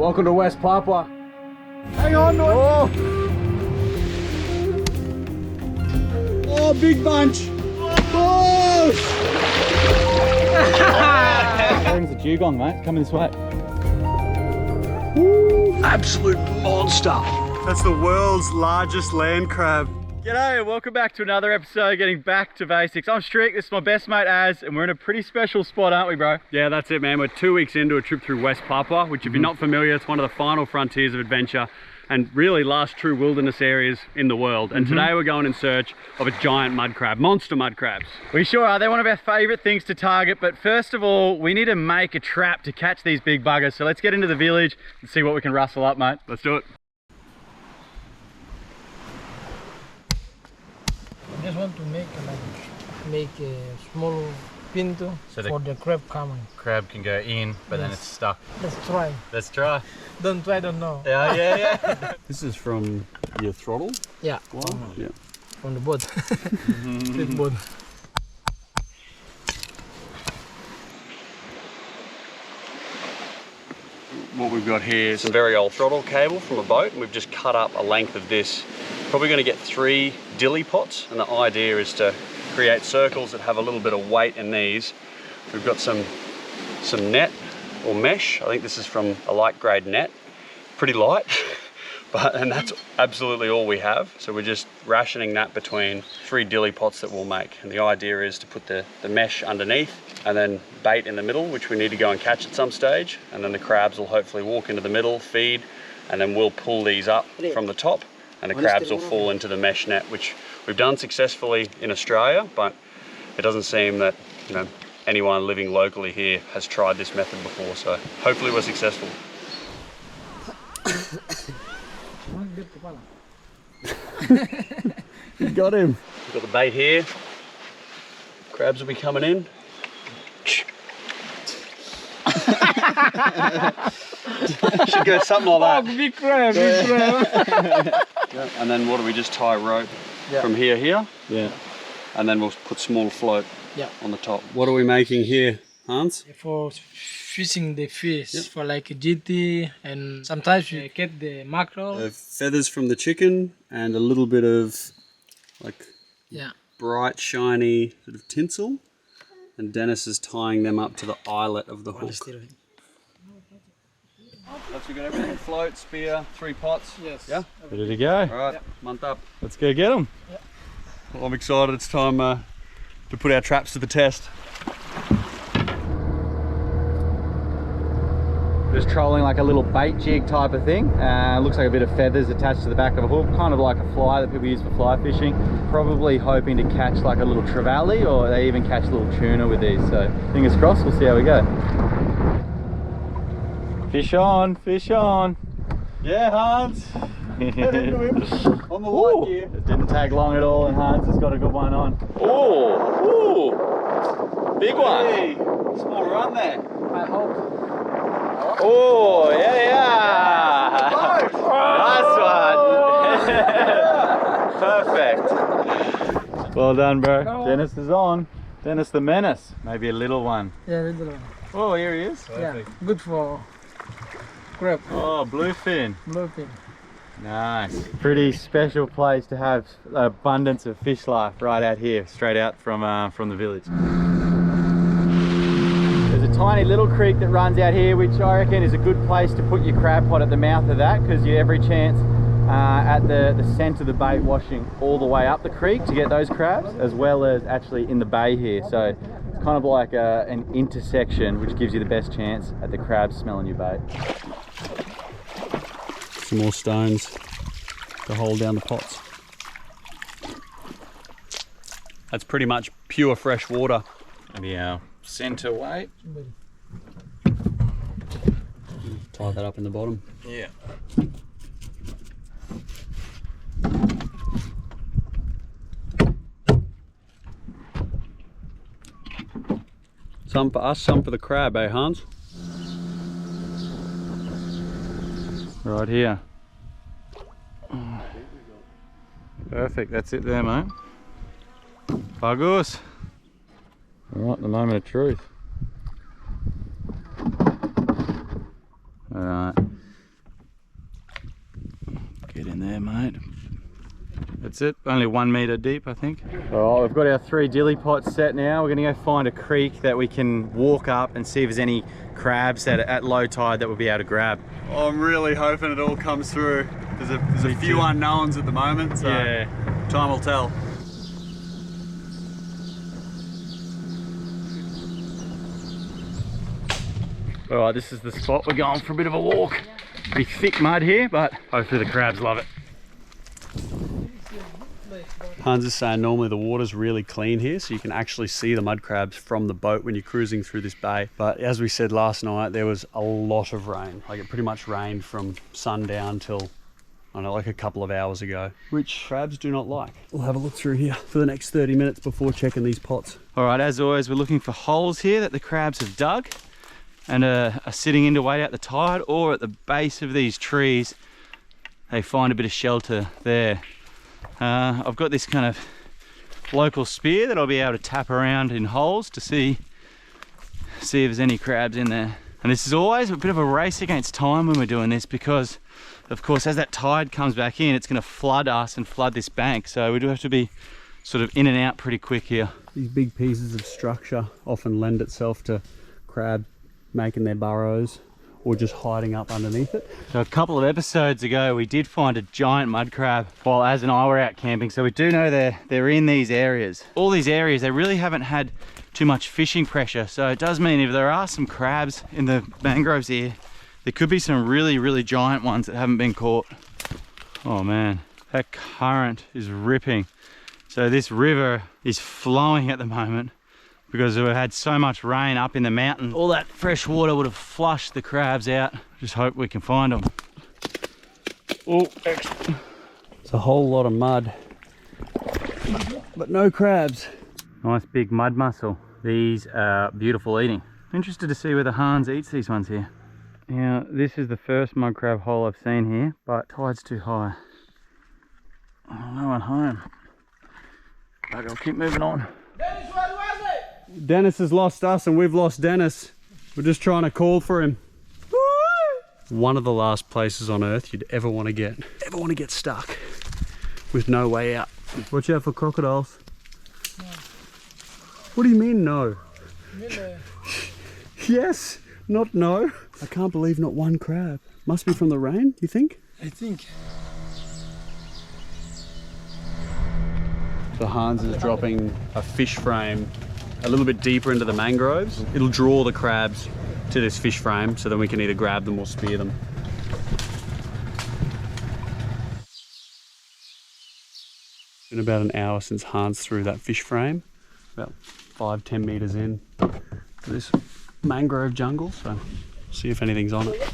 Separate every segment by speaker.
Speaker 1: Welcome to West Papua.
Speaker 2: Hang on,
Speaker 1: Oh,
Speaker 2: oh, big bunch. Oh!
Speaker 1: there's a dugong, mate. Coming this way.
Speaker 2: Absolute monster. That's the world's largest land crab.
Speaker 1: G'day, welcome back to another episode, getting back to basics. I'm Strick, this is my best mate Az, and we're in a pretty special spot, aren't we, bro?
Speaker 3: Yeah, that's it, man. We're 2 weeks into a trip through West Papua, which if you're not familiar, it's one of the final frontiers of adventure and really last true wilderness areas in the world. And today we're going in search of a giant mud crab, monster mud crabs.
Speaker 1: We sure are. They're one of our favorite things to target, but first of all, we need to make a trap to catch these big buggers. So let's get into the village and see what we can rustle up, mate.
Speaker 3: Let's do it.
Speaker 4: I just want to make a small pinto
Speaker 5: So
Speaker 4: for the crab coming.
Speaker 5: Crab can go in, but then
Speaker 4: Yes.
Speaker 5: it's stuck.
Speaker 4: Let's try.
Speaker 5: Let's try.
Speaker 4: Don't try, don't know.
Speaker 5: Yeah.
Speaker 3: This is from your throttle?
Speaker 4: Yeah,
Speaker 3: Yeah.
Speaker 4: from the boat. Big boat.
Speaker 3: What we've got here is some very old throttle cable from a boat, and we've just cut up a length of this. Probably going to get 3 dilly pots, and the idea is to create circles that have a little bit of weight in these. We've got some net or mesh. I think this is from a light grade net, pretty light, and that's absolutely all we have. So we're just rationing that between 3 dilly pots that we'll make. And the idea is to put the mesh underneath and then bait in the middle, which we need to go and catch at some stage. And then the crabs will hopefully walk into the middle, feed, and then we'll pull these up from the top, and the crabs will fall into the mesh net, which we've done successfully in Australia, but it doesn't seem that, you know, anyone living locally here has tried this method before, so hopefully we're successful.
Speaker 1: You got him.
Speaker 3: We've got the bait here. Crabs will be coming in. Should go something like that.
Speaker 4: Big crab, big crab.
Speaker 3: Yeah, and then what do we just tie rope
Speaker 4: Yeah.
Speaker 3: from here,
Speaker 1: Yeah.
Speaker 3: and then we'll put small float
Speaker 4: Yeah.
Speaker 3: on the top. What are we making here, Hans?
Speaker 4: For fishing the fish, for like a GT, and sometimes we get the mackerel.
Speaker 3: Feathers from the chicken and a little bit of like
Speaker 4: Yeah.
Speaker 3: bright, shiny sort of tinsel. And Dennis is tying them up to the eyelet of the hook. So we've got everything: float, spear, 3 pots.
Speaker 4: Yes.
Speaker 3: Yeah.
Speaker 1: Ready to go.
Speaker 3: All right, month up.
Speaker 1: Let's go get them.
Speaker 3: Well, I'm excited. It's time to put our traps to the test.
Speaker 1: Just trolling like a little bait jig type of thing. Looks like a bit of feathers attached to the back of a hook, kind of like a fly that people use for fly fishing. Probably hoping to catch like a little trevally, or they even catch a little tuna with these. So fingers crossed, we'll see how we go. Fish on, fish on.
Speaker 3: Yeah, Hans. Head into him on the light gear.
Speaker 1: It didn't take long at all, and Hans has got a good one on. Oh, big one.
Speaker 3: Hey, small run there.
Speaker 4: I hope.
Speaker 1: Oh, yeah. Nice one. Perfect. Well done, bro. Dennis is on. Dennis the Menace. Maybe a little one.
Speaker 4: Yeah, little one.
Speaker 1: Oh, here he is.
Speaker 4: Yeah, good for crab,
Speaker 1: Oh, bluefin.
Speaker 4: bluefin.
Speaker 1: Nice. Pretty special place to have abundance of fish life right out here, straight out from the village. There's a tiny little creek that runs out here, which I reckon is a good place to put your crab pot at the mouth of that, because you have every chance at the scent of the bait washing all the way up the creek to get those crabs, as well as actually in the bay here. So it's kind of like an intersection, which gives you the best chance at the crabs smelling your bait.
Speaker 3: Some more stones to hold down the pots. That's pretty much pure fresh water.
Speaker 1: Maybe our center weight.
Speaker 3: Tie that up in the bottom.
Speaker 1: Yeah.
Speaker 3: Some for us, some for the crab, eh, Hans?
Speaker 1: Right here. Perfect, that's it there, mate. Bagus. Alright, the moment of truth. Alright, in there, mate. That's it, only 1 metre deep, I think. All right, we've got our 3 dilly pots set now. We're gonna go find a creek that we can walk up and see if there's any crabs that at low tide that we'll be able to grab.
Speaker 2: I'm really hoping it all comes through. There's a few unknowns at the moment, so
Speaker 1: Yeah.
Speaker 2: time will tell.
Speaker 1: All right, this is the spot. We're going for a bit of a walk. Pretty thick mud here, but hopefully the crabs love it.
Speaker 3: Hans is saying normally the water's really clean here, so you can actually see the mud crabs from the boat when you're cruising through this bay. But as we said last night, there was a lot of rain. Like it pretty much rained from sundown till, I don't know, like a couple of hours ago, which crabs do not like. We'll have a look through here for the next 30 minutes before checking these pots.
Speaker 1: All right, as always, we're looking for holes here that the crabs have dug and are sitting in to wait out the tide, or at the base of these trees, they find a bit of shelter there. I've got this kind of local spear that I'll be able to tap around in holes to see if there's any crabs in there. And this is always a bit of a race against time when we're doing this, because of course as that tide comes back in, it's going to flood us and flood this bank, so we do have to be sort of in and out pretty quick here.
Speaker 3: These big pieces of structure often lend itself to crab making their burrows or just hiding up underneath it.
Speaker 1: So a couple of episodes ago we did find a giant mud crab while Az and I were out camping, so we do know they're in these areas. All these areas, they really haven't had too much fishing pressure, so it does mean if there are some crabs in the mangroves here, there could be some really giant ones that haven't been caught. Oh man, that current is ripping. So this river is flowing at the moment because we've had so much rain up in the mountain. All that fresh water would have flushed the crabs out. Just hope we can find them. Oh,
Speaker 3: it's a whole lot of mud, but no crabs.
Speaker 1: Nice big mud mussel. These are beautiful eating. Interested to see whether Hans eats these ones here. Now, this is the first mud crab hole I've seen here, but tide's too high. Oh, no one home. Okay, I'll keep moving on.
Speaker 4: Dennis, what was it?
Speaker 3: Dennis has lost us and we've lost Dennis. We're just trying to call for him. One of the last places on earth you'd ever want to get stuck with no way out. Watch out for crocodiles.
Speaker 4: No.
Speaker 3: What do you mean no?
Speaker 4: Really?
Speaker 3: Yes, not no. I can't believe not one crab. Must be from the rain, you think?
Speaker 4: I think.
Speaker 3: So Hans is dropping a fish frame a little bit deeper into the mangroves. It'll draw the crabs to this fish frame, so then we can either grab them or spear them. It's been about an hour since Hans threw that fish frame, about 5-10 meters in to this mangrove jungle, so see if anything's on it.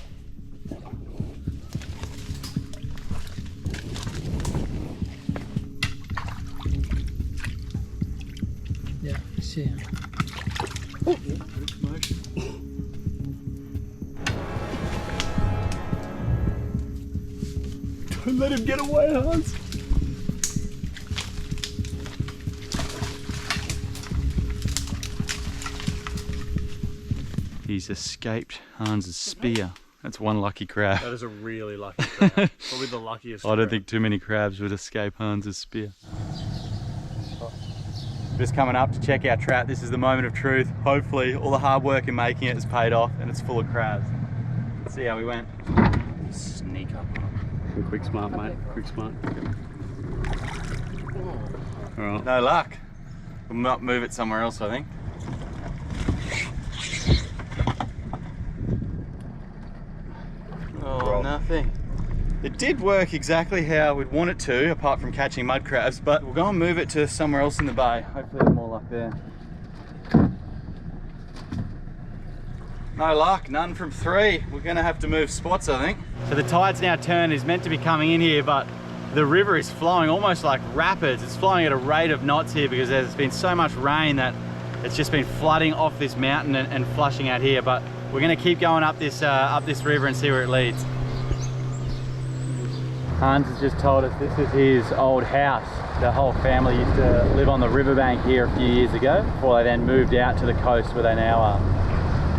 Speaker 4: Yeah, I see.
Speaker 3: Oh. Don't let him get away, Hans.
Speaker 1: He's escaped Hans's spear. That's one lucky crab.
Speaker 3: That is a really lucky crab. Probably the luckiest
Speaker 1: I don't think too many crabs would escape Hans's spear. Just coming up to check our trap. This is the moment of truth. Hopefully all the hard work in making it has paid off and it's full of crabs. Let's see how we went. Sneak up.
Speaker 3: Quick smart, mate. Quick smart. All right.
Speaker 1: No luck. We might move it somewhere else, I think. Oh, nothing. It did work exactly how we'd want it to, apart from catching mud crabs, but we'll go and move it to somewhere else in the bay. Hopefully there's more luck there. No luck, none from 3. We're gonna have to move spots, I think. So the tide's now turned. It's meant to be coming in here, but the river is flowing almost like rapids. It's flowing at a rate of knots here because there's been so much rain that it's just been flooding off this mountain and flushing out here. But we're gonna keep going up this river and see where it leads. Hans has just told us this is his old house. The whole family used to live on the riverbank here a few years ago before they then moved out to the coast where they now are.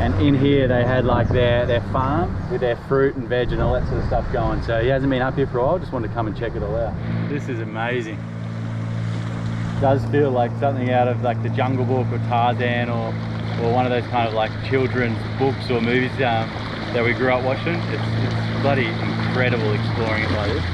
Speaker 1: And in here they had like their farm with their fruit and veg and all that sort of stuff going. So he hasn't been up here for a while, just wanted to come and check it all out. This is amazing. It does feel like something out of like the Jungle Book or Tarzan or one of those kind of like children's books or movies that we grew up watching. It's bloody incredible exploring it like this.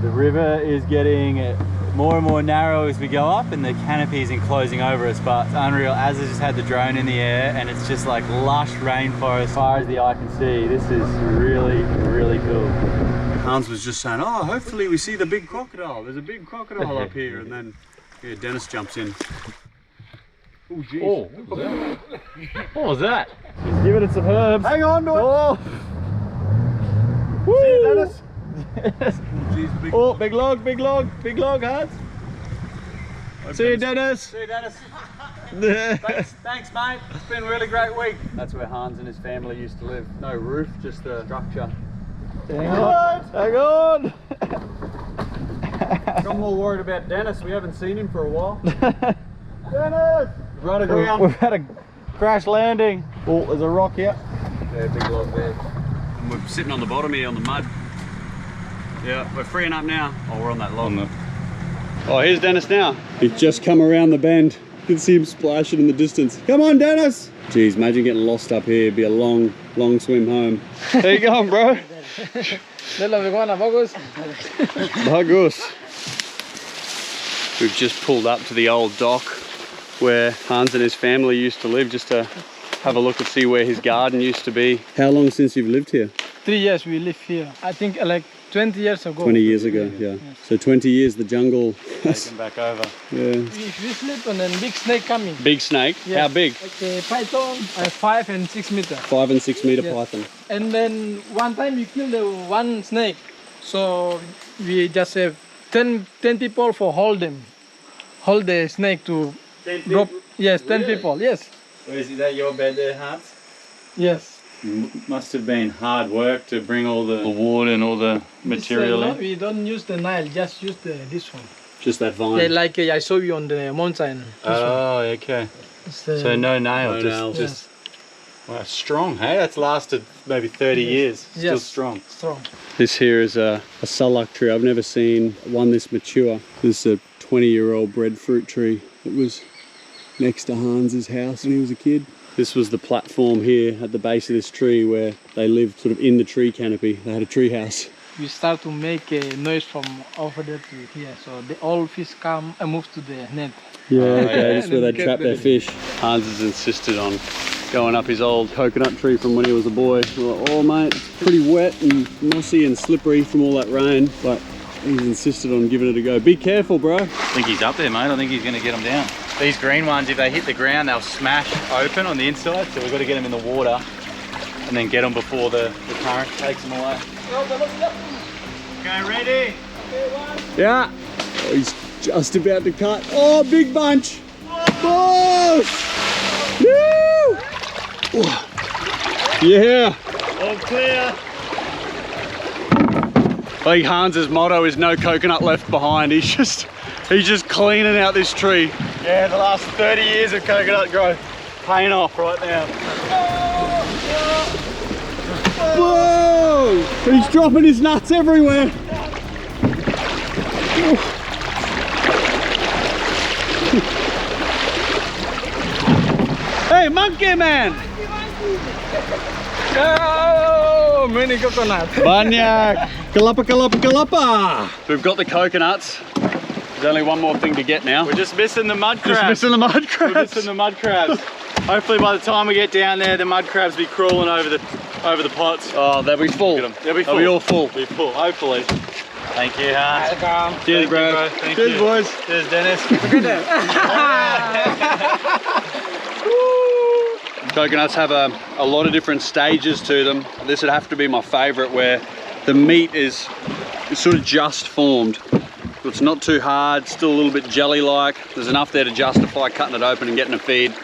Speaker 1: The river is getting more and more narrow as we go up, and the canopy is enclosing over us, but it's unreal. Az has just had the drone in the air and it's just like lush rainforest as far as the eye can see. This is really, really cool.
Speaker 2: Hans was just saying, oh, hopefully we see the big crocodile. There's a big crocodile up here. And then yeah, Dennis jumps in. Oh, geez.
Speaker 1: Oh, what was that? He's giving it some herbs.
Speaker 2: Hang on to it.
Speaker 1: Oh.
Speaker 2: See you, Dennis.
Speaker 1: Yes.
Speaker 2: Jeez, big
Speaker 1: Oh, big log, Hans. See you, Dennis.
Speaker 2: See you, Dennis. Thanks, mate. It's been a really great week. That's where Hans and his family used to live. No roof, just a structure.
Speaker 1: Hang on.
Speaker 2: I'm more worried about Dennis. We haven't seen him for a while. Dennis! Right around.
Speaker 1: We've had a crash landing. Oh, there's a rock here.
Speaker 2: Yeah, big log there.
Speaker 3: And we're sitting on the bottom here on the mud. Yeah, we're freeing up now. Oh, we're on that log. Oh, here's Dennis now. He's just come around the bend. You can see him splashing in the distance. Come on, Dennis! Jeez, imagine getting lost up here. It'd be a long, long swim home. There you going, bro? Bagus. We've just pulled up to the old dock where Hans and his family used to live, just to have a look and see where his garden used to be. How long since you've lived here?
Speaker 4: 3 years we live here. I think like 20 years ago.
Speaker 3: 20 years ago, yeah. Yes. So 20 years the jungle.
Speaker 1: Taken back over.
Speaker 3: Yeah.
Speaker 4: We sleep and then big snake coming.
Speaker 3: Big snake?
Speaker 4: Yes.
Speaker 3: How big?
Speaker 4: Like a python, 5 and 6 meter.
Speaker 3: 5 and 6 meter
Speaker 4: Yes.
Speaker 3: python.
Speaker 4: And then one time we killed one snake. So we just have 10 people for hold the snake to
Speaker 1: 10
Speaker 4: drop.
Speaker 1: people?
Speaker 4: Yes, 10
Speaker 1: Really?
Speaker 4: people. Yes.
Speaker 1: Is that your bed there, Hans?
Speaker 4: Yes.
Speaker 1: Must have been hard work to bring all the wood and all the material
Speaker 4: No,
Speaker 1: in.
Speaker 4: we don't use the Nile, just use this one.
Speaker 3: Just that vine.
Speaker 4: Yeah, like I saw you on the mountain. This one.
Speaker 1: Oh, okay.
Speaker 4: It's,
Speaker 1: So no nail,
Speaker 3: No
Speaker 1: just,
Speaker 3: nails.
Speaker 1: just wow, strong, hey? That's lasted maybe 30 years. Still
Speaker 4: Yes.
Speaker 1: strong.
Speaker 4: Strong.
Speaker 3: This here is a salak tree. I've never seen one this mature. This is a 20-year-old breadfruit tree that was next to Hans's house when he was a kid. This was the platform here at the base of this tree where they lived sort of in the tree canopy. They had a tree house.
Speaker 4: We start to make a noise from over there to here, so the all fish come and move to the net.
Speaker 3: Yeah,
Speaker 1: okay,
Speaker 3: okay, that's where they
Speaker 4: Get
Speaker 3: trap their
Speaker 4: the-
Speaker 3: fish. Hans has insisted on going up his old coconut tree from when he was a boy. We're like, oh mate, it's pretty wet and mossy and slippery from all that rain, but he's insisted on giving it a go. Be careful, bro.
Speaker 1: I think he's up there, mate. I think he's going to get them down. These green ones, if they hit the ground, they'll smash open on the inside, so we've got to get them in the water and then get them before the current takes them away. Okay, ready?
Speaker 3: Yeah. Oh, he's just about to cut. Oh, big bunch. Oh! Woo! Oh. Yeah.
Speaker 1: All clear.
Speaker 3: I think Hans's motto is no coconut left behind. He's just cleaning out this tree.
Speaker 1: Yeah, the last 30 years of coconut growth paying off right now.
Speaker 3: Whoa! He's dropping his nuts everywhere. Hey, monkey man!
Speaker 4: Oh, many coconuts.
Speaker 3: Banyak! Kalapa, kalapa, kalapa! We've got the coconuts. There's only one more thing to get now.
Speaker 1: We're just missing the mud crabs.
Speaker 3: Just missing the mud crabs.
Speaker 1: We're missing the mud crabs. Hopefully by the time we get down there, the mud crabs be crawling over the pots.
Speaker 3: Oh, they'll be full.
Speaker 1: Look at 'em. They'll be full.
Speaker 3: They'll be all full.
Speaker 1: Be full, hopefully. Thank you, Hans.
Speaker 4: Welcome.
Speaker 3: Cheers,
Speaker 1: Thank
Speaker 3: bro.
Speaker 1: you, bro. Thank
Speaker 3: Cheers,
Speaker 1: you.
Speaker 3: boys.
Speaker 1: Cheers, Dennis.
Speaker 3: Coconuts have a lot of different stages to them. This would have to be my favorite, where the meat is sort of just formed. So it's not too hard, still a little bit jelly-like. There's enough there to justify cutting it open and getting a feed.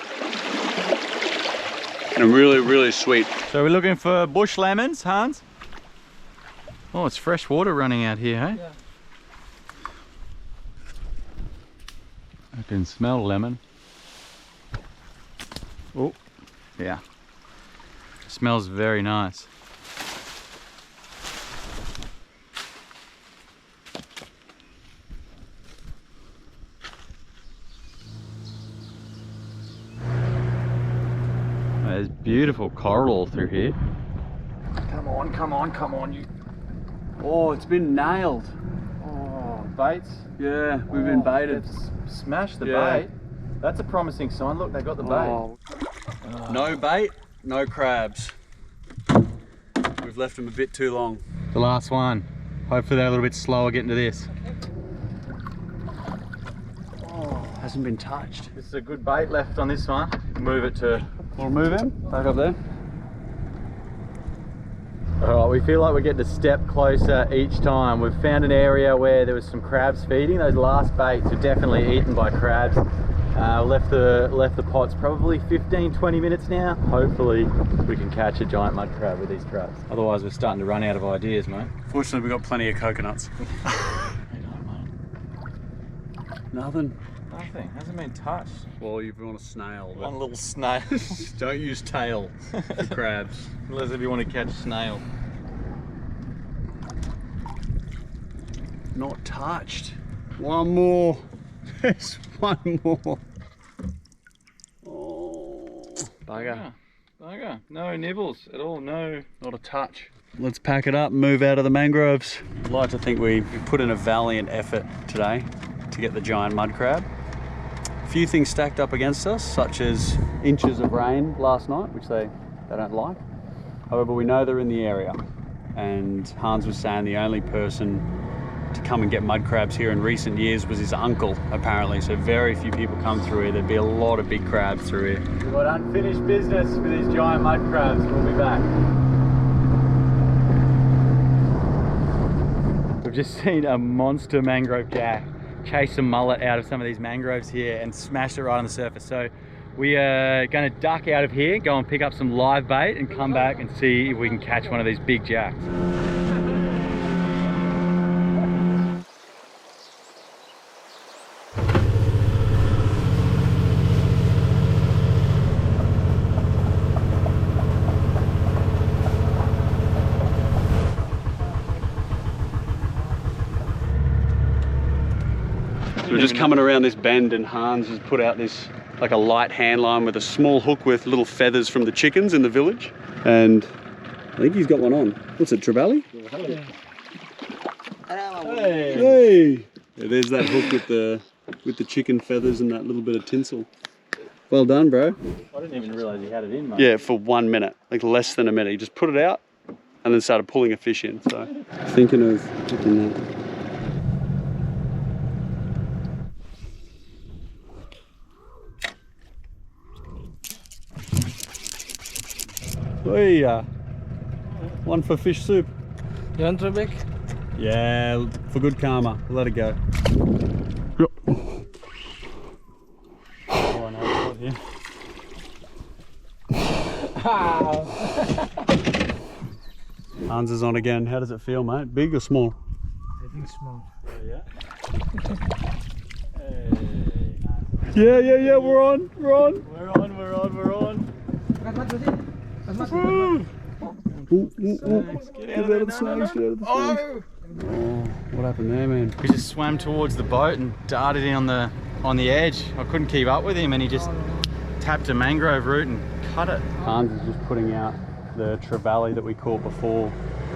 Speaker 3: And really, really sweet.
Speaker 1: So we're looking for bush lemons, Hans? Oh, it's fresh water running out here, hey?
Speaker 4: Yeah.
Speaker 1: I can smell lemon. Oh, yeah. Smells very nice. There's beautiful coral all through here. Come on, come on, come on, you.
Speaker 2: Oh, it's been nailed.
Speaker 1: Oh, baits.
Speaker 2: Yeah, we've been baited.
Speaker 1: Smash the
Speaker 2: Yeah.
Speaker 1: bait. That's a promising sign. Look, they got the bait.
Speaker 2: Oh. No bait, no crabs. We've left them a bit too long.
Speaker 1: The last one. Hopefully they're a little bit slower getting to this.
Speaker 2: Oh, hasn't been touched.
Speaker 1: This is a good bait left on this one. Move it to.
Speaker 2: We'll move him back up there.
Speaker 1: Alright, we feel like we're getting a step closer each time. We've found an area where there was some crabs feeding. Those last baits are definitely eaten by crabs. Left the pots probably 15-20 minutes now. Hopefully we can catch a giant mud crab with these traps. Otherwise we're starting to run out of ideas, mate.
Speaker 2: Fortunately, we've got plenty of coconuts. Nothing.
Speaker 1: Nothing, hasn't been touched.
Speaker 2: Well, you've got a snail.
Speaker 1: One little snail.
Speaker 2: Don't use tail for crabs.
Speaker 1: Unless if you want to catch snail.
Speaker 2: Not touched. One more. There's one more. Oh, bugger.
Speaker 1: Bugger. No nibbles at all, no.
Speaker 2: Not a touch. Let's pack it up and move out of the mangroves. I'd like to think we put in a valiant effort today to get the giant mud crab. A few things stacked up against us, such as inches of rain last night, which they don't like. However, we know they're in the area, and Hans was saying the only person to come and get mud crabs here in recent years was his uncle, apparently. So very few people come through here. There'd be a lot of big crabs through here.
Speaker 1: We've got unfinished business with these giant mud crabs. We'll be back. We've just seen a monster mangrove jack chase some mullet out of some of these mangroves here and smash it right on the surface. So we are going to duck out of here, go and pick up some live bait and come back and see if we can catch one of these big jacks.
Speaker 2: So we're just coming around this bend, and Hans has put out this like a light hand line with a small hook with little feathers from the chickens in the village, and I think he's got one on. What's it, trevally?
Speaker 1: Hey.
Speaker 2: Hey! Yeah, there's that hook with the chicken feathers and that little bit of tinsel. Well done, bro.
Speaker 1: I didn't even realise he had it in, mate.
Speaker 2: Yeah, for 1 minute, like less than a minute. He just put it out and then started pulling a fish in. So thinking of picking that. Hey, one for fish soup.
Speaker 4: You want to bake?
Speaker 2: Yeah, for good karma. We'll let it go. Yep.
Speaker 1: Oh, I know it's here.
Speaker 2: Hans is on again. How does it feel, mate? Big or small?
Speaker 4: I think small.
Speaker 1: Yeah.
Speaker 2: Yeah, we're on.
Speaker 1: We're on.
Speaker 2: Get out of the snakes. Oh, what happened there, man?
Speaker 1: He just swam towards the boat and darted in on the edge. I couldn't keep up with him and he just tapped a mangrove root and cut it.
Speaker 2: Hans is just putting out the trevally that we caught before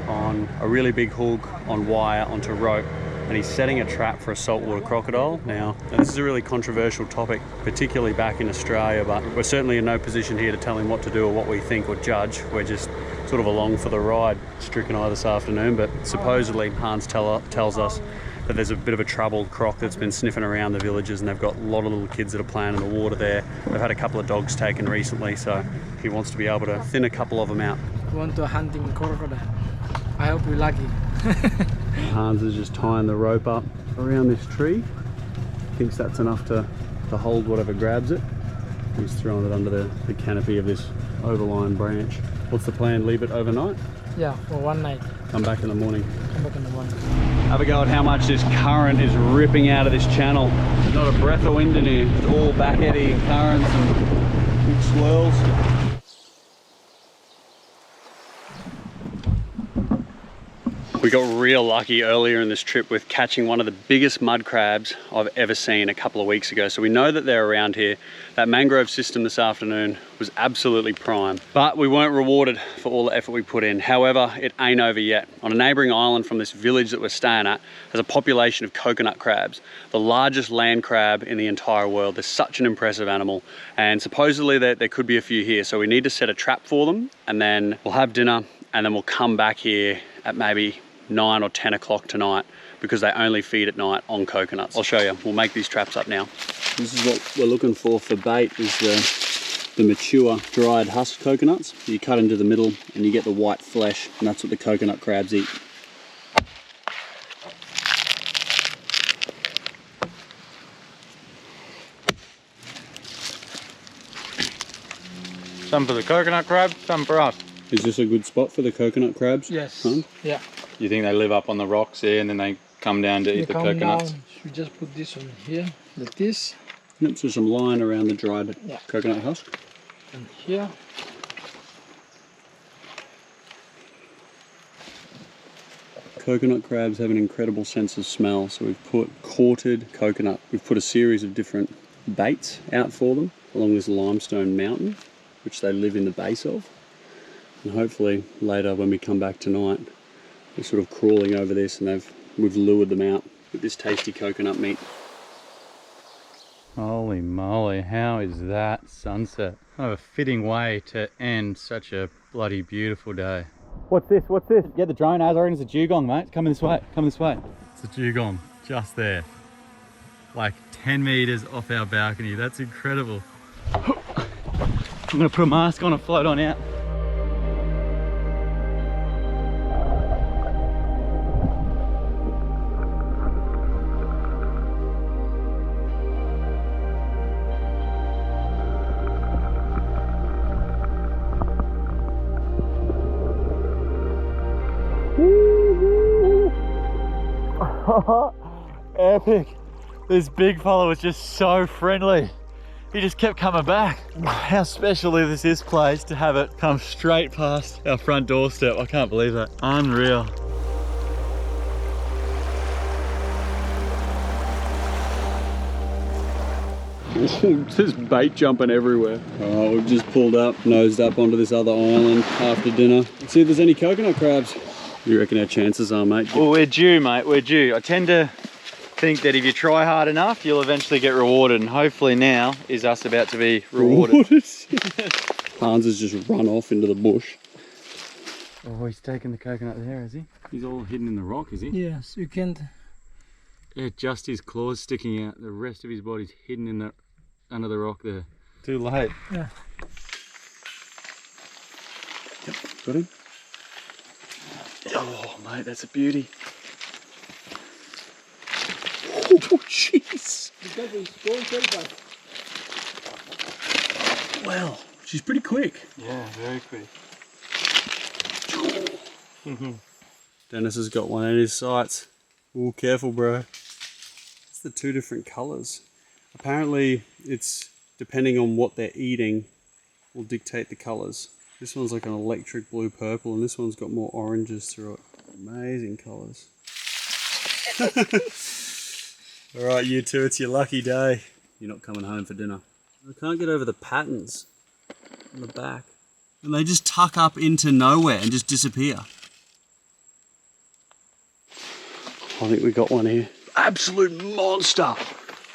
Speaker 2: on a really big hook on wire onto rope, and he's setting a trap for a saltwater crocodile. Now this is a really controversial topic, particularly back in Australia, but we're certainly in no position here to tell him what to do or what we think or judge. We're just sort of along for the ride. Strick and I this afternoon, but supposedly Hans tells us that there's a bit of a troubled croc that's been sniffing around the villages, and they've got a lot of little kids that are playing in the water there. They've had a couple of dogs taken recently, so he wants to be able to thin a couple of them out.
Speaker 4: We want to hunting crocodile. I hope we're lucky.
Speaker 2: Hans is just tying the rope up around this tree. Thinks that's enough to hold whatever grabs it. He's throwing it under the canopy of this overlying branch. What's the plan? Leave it overnight?
Speaker 4: Yeah, for one night.
Speaker 2: Come back in the morning.
Speaker 4: Come back in the morning.
Speaker 2: Have a go at how much this current is ripping out of this channel. There's not a breath of wind in here. It's all back eddy and currents and Big swirls. We got real lucky earlier in this trip with catching one of the biggest mud crabs I've ever seen a couple of weeks ago. So we know that they're around here. That mangrove system this afternoon was absolutely prime, but we weren't rewarded for all the effort we put in. However, it ain't over yet. On a neighboring island from this village that we're staying at, there's a population of coconut crabs, the largest land crab in the entire world. They're such an impressive animal, and supposedly there could be a few here. So we need to set a trap for them, and then we'll have dinner, and then we'll come back here at maybe 9 or 10 o'clock tonight, because they only feed at night on coconuts. I'll show you. We'll make these traps up now. This is what we're looking for bait, is the mature dried husk coconuts. You cut into the middle and you get the white flesh, and that's what the coconut crabs eat.
Speaker 1: Some for the coconut crab, some for us.
Speaker 2: Is this a good spot for the coconut crabs?
Speaker 4: Yes.
Speaker 2: Huh?
Speaker 4: Yeah.
Speaker 1: You think they live up on the rocks here and then they come down to eat the coconuts?
Speaker 4: We just put this on here, like this,
Speaker 2: Yep, so some line around the dried
Speaker 4: Yeah.
Speaker 2: coconut husk.
Speaker 4: and here.
Speaker 2: Coconut crabs have an incredible sense of smell, so we've put quartered coconut. We've put a series of different baits out for them along this limestone mountain, which they live in the base of. And hopefully later when we come back tonight, they're sort of crawling over this, and we've lured them out with this tasty coconut meat.
Speaker 1: Holy moly, how is that sunset? Kind of a fitting way to end such a bloody beautiful day. What's this? What's this? Get the drone, Az. I reckon it's a dugong, mate. Come this way. Come this way. It's a dugong, just there. Like 10 meters off our balcony. That's incredible. I'm gonna put a mask on and float on out. Epic. This big fella was just so friendly. He just kept coming back. How special is this place to have it come straight past our front doorstep. I can't believe that. Unreal.
Speaker 2: There's bait jumping everywhere. Oh, we've just pulled up, nosed up onto this other island after dinner. Let's see if there's any coconut crabs. What do you reckon our chances are, mate?
Speaker 1: Well, we're due, mate. We're due. I tend to think that if you try hard enough, you'll eventually get rewarded, and hopefully now is us about to be rewarded.
Speaker 2: Hans has just run off into the bush.
Speaker 1: Oh, he's taking the coconut there, is he? He's all hidden in the rock, is he?
Speaker 4: Yes, you can't.
Speaker 1: Yeah, just his claws sticking out. The rest of his body's hidden in the under the rock there. Too late.
Speaker 4: Yeah.
Speaker 2: Yep, got him. Oh, mate, that's a beauty. Oh, jeez. Well, she's pretty quick.
Speaker 1: Yeah, very quick.
Speaker 2: Dennis has got one in his sights. Oh, careful, bro. It's the two different colours. Apparently, it's depending on what they're eating will dictate the colours. This one's like an electric blue purple, and this one's got more oranges through it. Amazing colours. Alright, you two, it's your lucky day. You're not coming home for dinner. I can't get over the patterns on the back. And they just tuck up into nowhere and just disappear. I think we got one here. Absolute monster!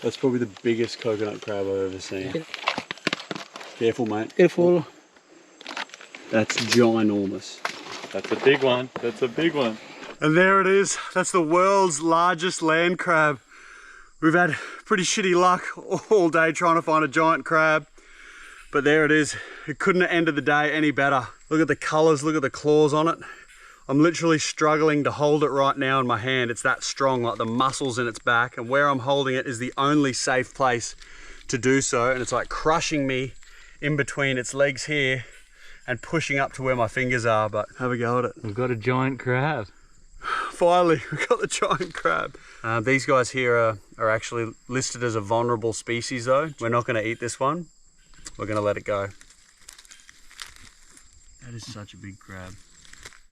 Speaker 2: That's probably the biggest coconut crab I've ever seen. Careful, mate.
Speaker 4: Careful.
Speaker 2: That's ginormous.
Speaker 1: That's a big one. That's a big one.
Speaker 2: And there it is. That's the world's largest land crab. We've had pretty shitty luck all day trying to find a giant crab. But there it is. It couldn't have ended the day any better. Look at the colours, look at the claws on it. I'm literally struggling to hold it right now in my hand. It's that strong, like the muscles in its back. And where I'm holding it is the only safe place to do so. And it's like crushing me in between its legs here and pushing up to where my fingers are. But have a go at it.
Speaker 1: We've got a giant crab.
Speaker 2: Finally, we got the giant crab. These guys here are actually listed as a vulnerable species though. We're not gonna eat this one.
Speaker 3: we're gonna let it go. That is such a big crab.